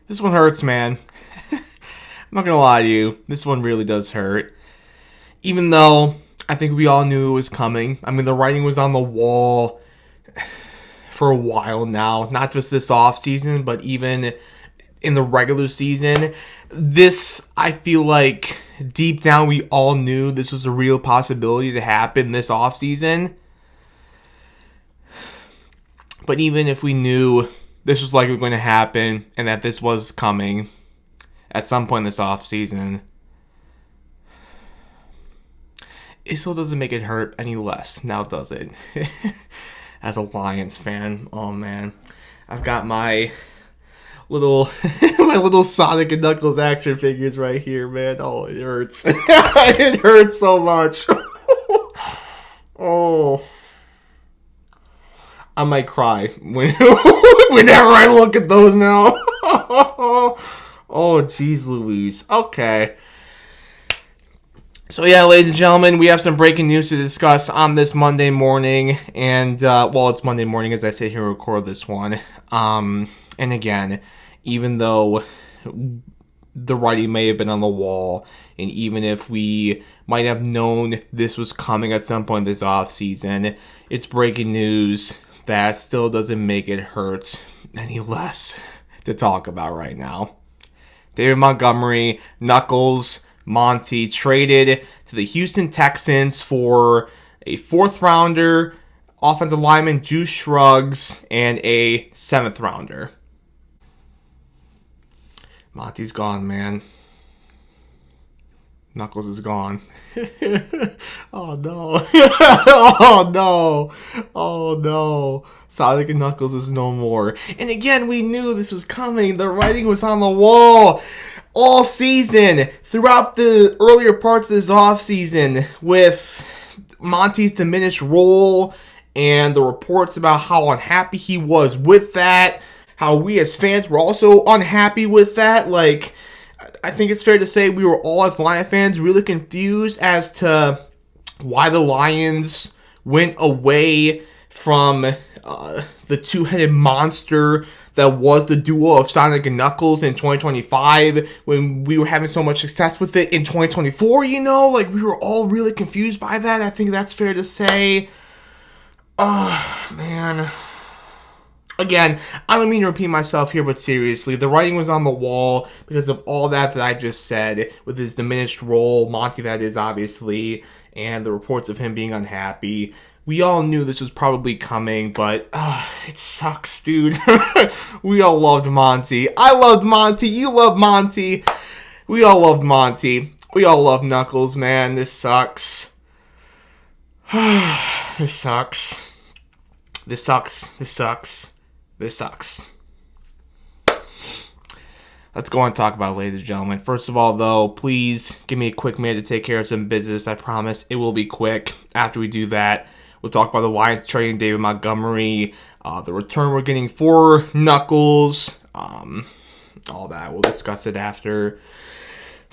This one hurts, man. I'm not gonna lie to you. This one really does hurt. Even though I think we all knew it was coming. I mean, the writing was on the wall for a while now. Not just this offseason, but even in the regular season. This, I feel like, deep down, we all knew this was a real possibility to happen this offseason. But even if we knew this was likely going to happen and that this was coming at some point this offseason, it still doesn't make it hurt any less. Now does it? As a Lions fan, oh man. I've got my little my little Sonic and Knuckles action figures right here, man. Oh, it hurts. It hurts so much. Oh. I might cry whenever I look at those now. Oh, jeez Louise. Okay. So yeah, ladies and gentlemen, we have some breaking news to discuss on this Monday morning. And, it's Monday morning as I sit here and record this one. And again, even though the writing may have been on the wall, and even if we might have known this was coming at some point this offseason, it's breaking news that still doesn't make it hurt any less to talk about right now. David Montgomery, Knuckles, Monty traded to the Houston Texans for a 4th rounder, offensive lineman Juice Scruggs, and a 7th rounder. Monty's gone, man. Knuckles is gone. Oh no. Oh no. Oh no. Sonic and Knuckles is no more. And again, we knew this was coming. The writing was on the wall all season, throughout the earlier parts of this offseason, with Monty's diminished role and the reports about how unhappy he was with that, how we as fans were also unhappy with that. Like, I think it's fair to say we were all, as Lion fans, really confused as to why the Lions went away from the two-headed monster that was the duo of Sonic and Knuckles in 2025 when we were having so much success with it in 2024, you know? Like, we were all really confused by that. I think that's fair to say. Oh, man. Again, I don't mean to repeat myself here, but seriously, the writing was on the wall because of all that I just said, with his diminished role, Monty that is, obviously, and the reports of him being unhappy. We all knew this was probably coming, but it sucks, dude. We all loved Monty. I loved Monty. You loved Monty. We all loved Monty. We all love Knuckles, man. This sucks. This sucks. This sucks. This sucks. This sucks. Let's go on and talk about it, ladies and gentlemen. First of all, though, please give me a quick minute to take care of some business. I promise it will be quick. After we do that, we'll talk about the Lions trading David Montgomery, the return we're getting for Knuckles, all that. We'll discuss it after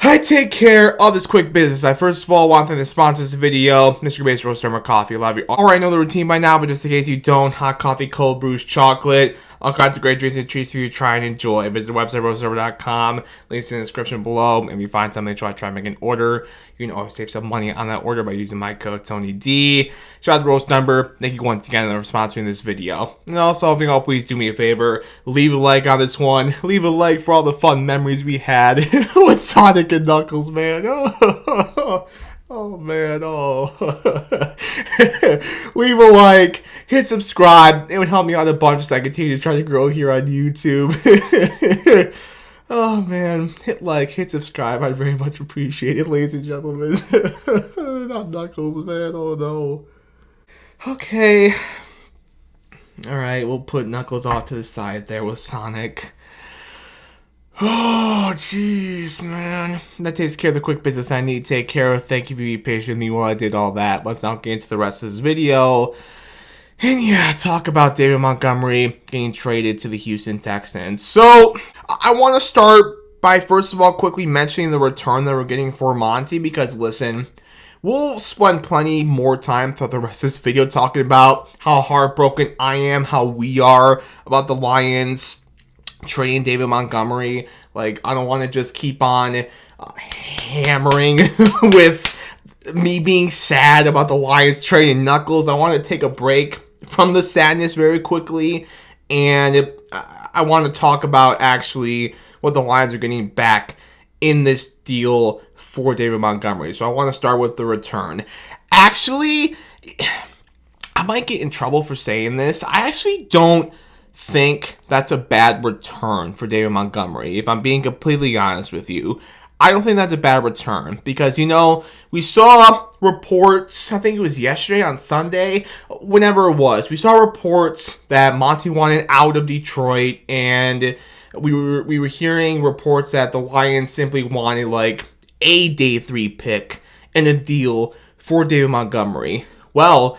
I take care of this quick business. I first of all want to thank the sponsors of the video, Mr. Base Roaster Coffee. A lot of you already know the routine by now, but just in case you don't, hot coffee, cold brews, chocolate, all kinds of great drinks and treats for you to try and enjoy. Visit the website, roasterserver.com. Links in the description below. If you find something, try to make an order. You can always save some money on that order by using my code TonyD. Shout out to Roast Number. Thank you once again for sponsoring this video. And also, if you all, please do me a favor. Leave a like on this one. Leave a like for all the fun memories we had with Sonic and Knuckles, man. Oh, man, oh. Leave a like, hit subscribe. It would help me out a bunch so I continue to try to grow here on YouTube. Oh, man. Hit like, hit subscribe. I'd very much appreciate it, ladies and gentlemen. Not Knuckles, man. Oh, no. Okay. Alright, we'll put Knuckles off to the side there with Sonic. Oh, jeez, man. That takes care of the quick business I need to take care of. Thank you for being patient with me while I did all that. Let's now get into the rest of this video. And yeah, talk about David Montgomery getting traded to the Houston Texans. So, I want to start by, first of all, quickly mentioning the return that we're getting for Monty. Because, listen, we'll spend plenty more time throughout the rest of this video talking about how heartbroken I am, how we are about the Lions trading David Montgomery. Like, I don't want to just keep on hammering with me being sad about the Lions trading Knuckles. I want to take a break from the sadness very quickly, and I want to talk about actually what the Lions are getting back in this deal for David Montgomery. So I want to start with the return. Actually, I might get in trouble for saying this. I actually don't think that's a bad return for David Montgomery, if I'm being completely honest with you. I don't think that's a bad return because, we saw reports, I think it was yesterday on Sunday, whenever it was, we saw reports that Monty wanted out of Detroit, and we were hearing reports that the Lions simply wanted like a day 3 pick in a deal for David Montgomery. Well,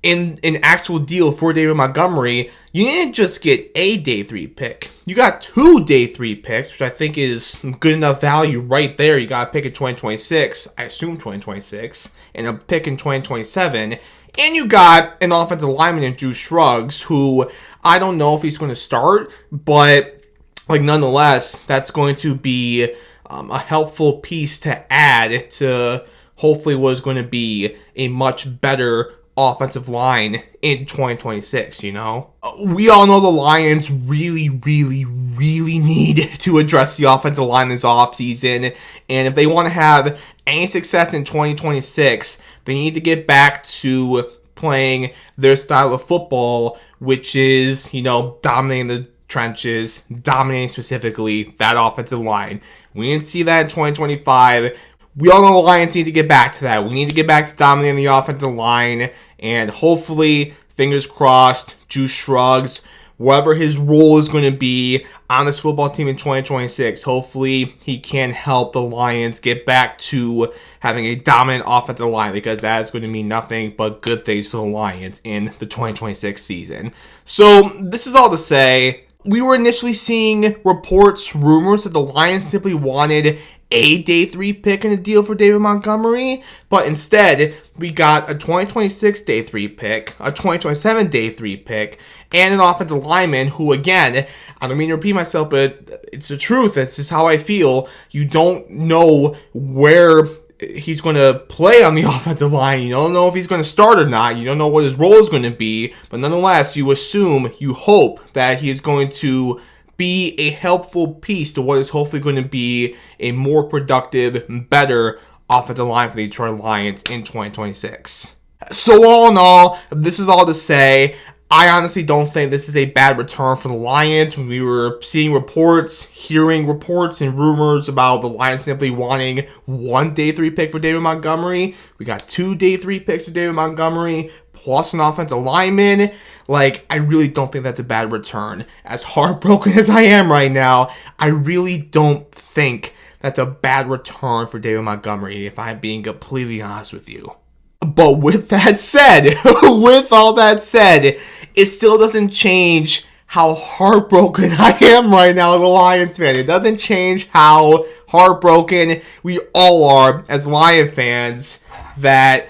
in an actual deal for David Montgomery, you didn't just get a day 3 pick. You got 2 day 3 picks, which I think is good enough value right there. You got a pick in 2026, I assume 2026, and a pick in 2027. And you got an offensive lineman in Juice Scruggs, who I don't know if he's going to start, but nonetheless, that's going to be a helpful piece to add to hopefully what is going to be a much better offensive line in 2026, We all know the Lions really, really, really need to address the offensive line this offseason. And if they want to have any success in 2026, they need to get back to playing their style of football, which is, dominating the trenches, dominating specifically that offensive line. We didn't see that in 2025. We all know the Lions need to get back to that. We need to get back to dominating the offensive line, and hopefully, fingers crossed, Juice Scruggs, whatever his role is going to be on this football team in 2026, hopefully he can help the Lions get back to having a dominant offensive line, because that is going to mean nothing but good things for the Lions in the 2026 season. So, this is all to say, we were initially seeing reports, rumors that the Lions simply wanted a day 3 pick in a deal for David Montgomery, but instead we got a 2026 day 3 pick, a 2027 day 3 pick, and an offensive lineman who, again, I don't mean to repeat myself, but it's the truth. That's just how I feel. You don't know where he's going to play on the offensive line. You don't know if he's going to start or not. You don't know what his role is going to be, but nonetheless, you assume, you hope that he is going to be a helpful piece to what is hopefully going to be a more productive, better offensive line for the Detroit Lions in 2026. So all in all, this is all to say, I honestly don't think this is a bad return for the Lions. When we were seeing reports, hearing reports and rumors about the Lions simply wanting 1 day 3 pick for David Montgomery, we got 2 day 3 picks for David Montgomery, plus an offensive lineman. I really don't think that's a bad return. As heartbroken as I am right now, I really don't think that's a bad return for David Montgomery, if I'm being completely honest with you. But with that said, with all that said, it still doesn't change how heartbroken I am right now as a Lions fan. It doesn't change how heartbroken we all are as Lion fans that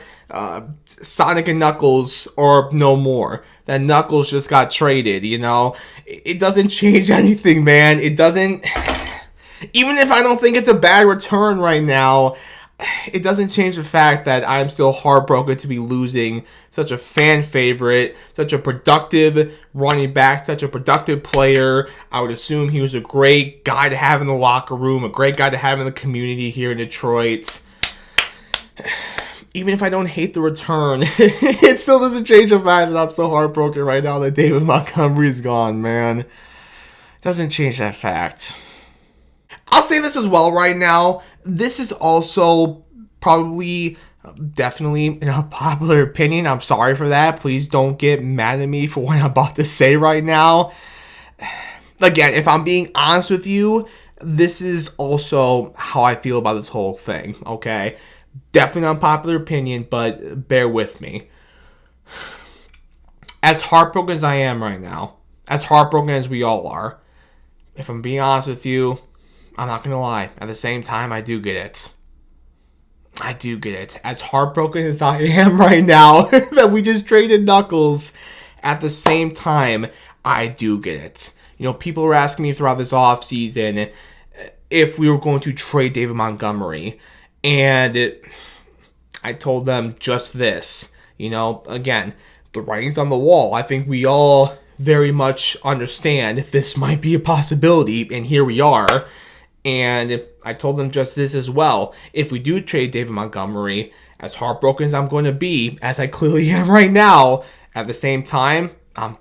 Sonic and Knuckles are no more. That Knuckles just got traded, It doesn't change anything, man. It doesn't... Even if I don't think it's a bad return right now, it doesn't change the fact that I'm still heartbroken to be losing such a fan favorite, such a productive running back, such a productive player. I would assume he was a great guy to have in the locker room, a great guy to have in the community here in Detroit. Even if I don't hate the return, it still doesn't change the fact that I'm so heartbroken right now that David Montgomery's gone, man. It doesn't change that fact. I'll say this as well right now. This is also probably, definitely an unpopular opinion. I'm sorry for that. Please don't get mad at me for what I'm about to say right now. Again, if I'm being honest with you, this is also how I feel about this whole thing, okay? Definitely an unpopular opinion, but bear with me. As heartbroken as I am right now, as heartbroken as we all are, if I'm being honest with you, I'm not going to lie. At the same time, I do get it. I do get it. As heartbroken as I am right now that we just traded Knuckles, at the same time, I do get it. People were asking me throughout this offseason if we were going to trade David Montgomery. And I told them just this. Again, the writing's on the wall. I think we all very much understand if this might be a possibility, and here we are. And I told them just this as well. If we do trade David Montgomery, as heartbroken as I'm going to be, as I clearly am right now, at the same time, I'm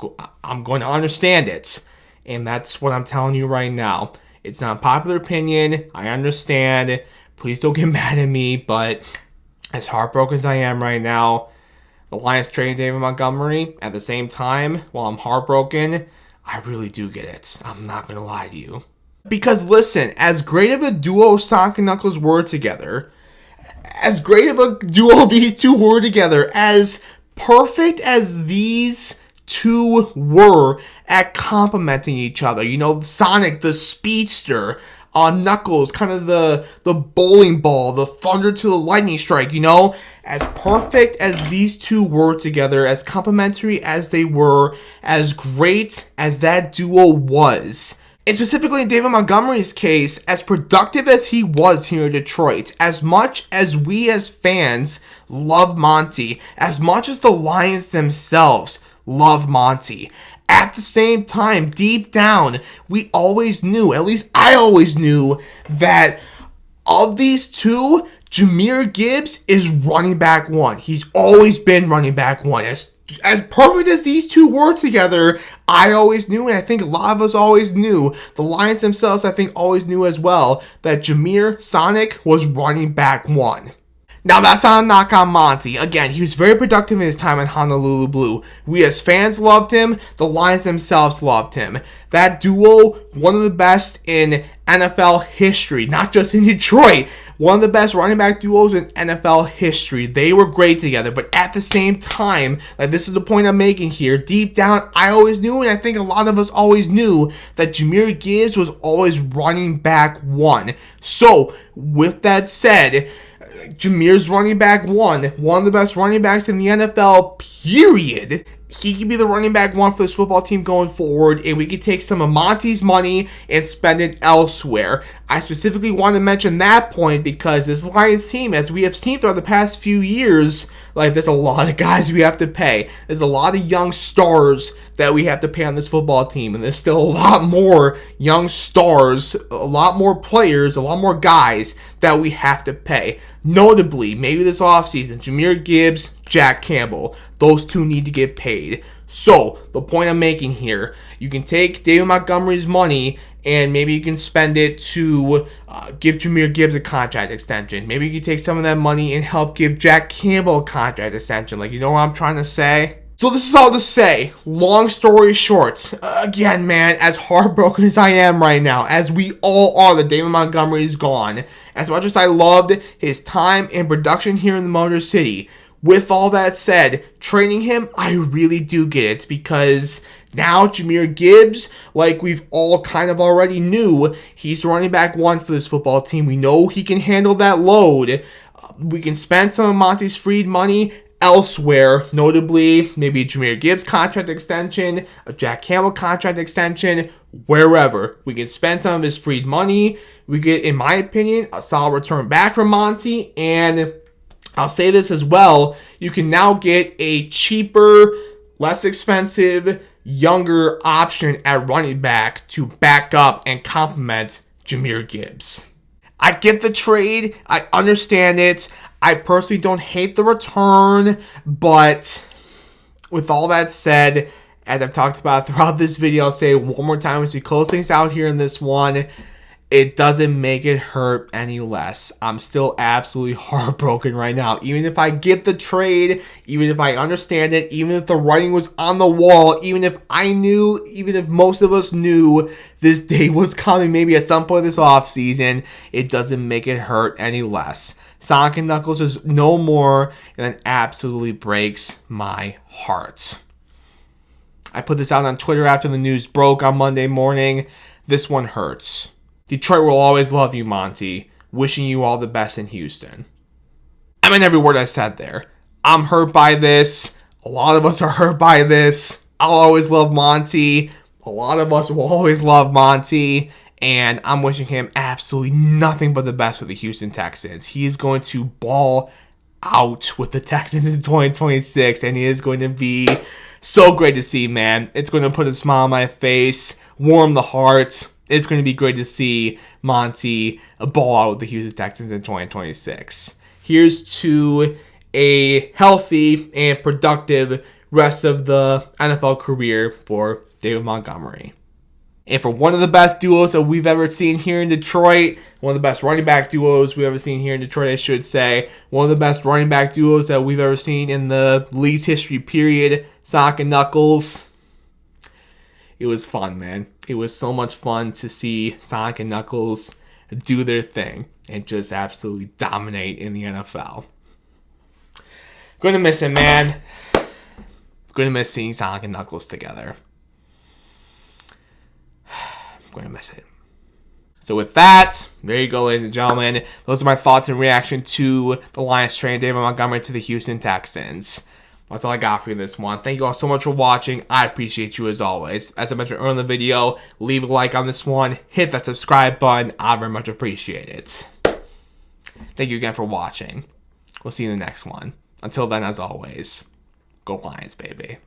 going to understand it. And that's what I'm telling you right now. It's not a popular opinion. I understand. Please don't get mad at me. But as heartbroken as I am right now, the Lions trading David Montgomery. At the same time, while I'm heartbroken, I really do get it. I'm not going to lie to you. Because listen, as great of a duo Sonic and Knuckles were together, as great of a duo these two were together, as perfect as these two were at complimenting each other. Sonic, the speedster, Knuckles, kind of the bowling ball, the thunder to the lightning strike, As perfect as these two were together, as complimentary as they were, as great as that duo was, and specifically in David Montgomery's case, as productive as he was here in Detroit, as much as we as fans love Monty, as much as the Lions themselves love Monty, at the same time, deep down, we always knew, at least I always knew, that of these two, Jahmyr Gibbs is running back one. He's always been running back one. As perfect as these two were together, I always knew, and I think a lot of us always knew, the Lions themselves, I think, always knew as well, that Jahmyr Sonic was running back one. Now, that's not a knock on Monty. Again, he was very productive in his time in Honolulu Blue. We as fans loved him. The Lions themselves loved him. That duo, one of the best in NFL history, not just in Detroit. One of the best running back duos in NFL history. They were great together, but at the same time, this is the point I'm making here, deep down, I always knew, and I think a lot of us always knew, that Jahmyr Gibbs was always running back one. So, with that said, Jahmyr's running back one of the best running backs in the NFL, period. He could be the running back one for this football team going forward, and we could take some of Monty's money and spend it elsewhere. I specifically want to mention that point because this Lions team, as we have seen throughout the past few years, there's a lot of guys we have to pay. There's a lot of young stars that we have to pay on this football team, and there's still a lot more young stars, a lot more players, a lot more guys that we have to pay. Notably, maybe this offseason, Jahmyr Gibbs, Jack Campbell. Those two need to get paid. So, the point I'm making here, you can take David Montgomery's money and maybe you can spend it to give Jahmyr Gibbs a contract extension. Maybe you can take some of that money and help give Jack Campbell a contract extension. You know what I'm trying to say? So this is all to say, long story short, again, man, as heartbroken as I am right now, as we all are that David Montgomery is gone, as much as I loved his time and production here in the Motor City, with all that said, trading him, I really do get it, because now Jahmyr Gibbs, we've all kind of already knew, he's the running back one for this football team. We know he can handle that load. We can spend some of Monty's freed money elsewhere, notably maybe Jahmyr Gibbs contract extension, a Jack Campbell contract extension, wherever. We can spend some of his freed money. We get, in my opinion, a solid return back from Monty, and I'll say this as well, you can now get a cheaper, less expensive, younger option at running back to back up and complement Jahmyr Gibbs. I get the trade. I understand it. I personally don't hate the return, but with all that said, as I've talked about throughout this video, I'll say it one more time as we close things out here in this one. It doesn't make it hurt any less. I'm still absolutely heartbroken right now. Even if I get the trade, even if I understand it, even if the writing was on the wall, even if I knew, even if most of us knew this day was coming maybe at some point this offseason, it doesn't make it hurt any less. Sonic and Knuckles is no more, and it absolutely breaks my heart. I put this out on Twitter after the news broke on Monday morning. This one hurts. Detroit will always love you, Monty. Wishing you all the best in Houston. I mean every word I said there. I'm hurt by this. A lot of us are hurt by this. I'll always love Monty. A lot of us will always love Monty. And I'm wishing him absolutely nothing but the best with the Houston Texans. He is going to ball out with the Texans in 2026. And he is going to be so great to see, man. It's going to put a smile on my face, warm the heart. It's going to be great to see Monty ball out with the Houston Texans in 2026. Here's to a healthy and productive rest of the NFL career for David Montgomery. And for one of the best duos that we've ever seen here in Detroit, one of the best running back duos we've ever seen here in Detroit, I should say, one of the best running back duos that we've ever seen in the league's history period, Sonic and Knuckles. It was fun, man. It was so much fun to see Sonic and Knuckles do their thing and just absolutely dominate in the NFL. Going to miss it, man. Going to miss seeing Sonic and Knuckles together. I'm going to miss it. So with that, there you go, ladies and gentlemen. Those are my thoughts and reaction to the Lions trade David Montgomery to the Houston Texans. That's all I got for you this one. Thank you all so much for watching. I appreciate you as always. As I mentioned earlier in the video, leave a like on this one. Hit that subscribe button. I very much appreciate it. Thank you again for watching. We'll see you in the next one. Until then, as always, go Lions, baby.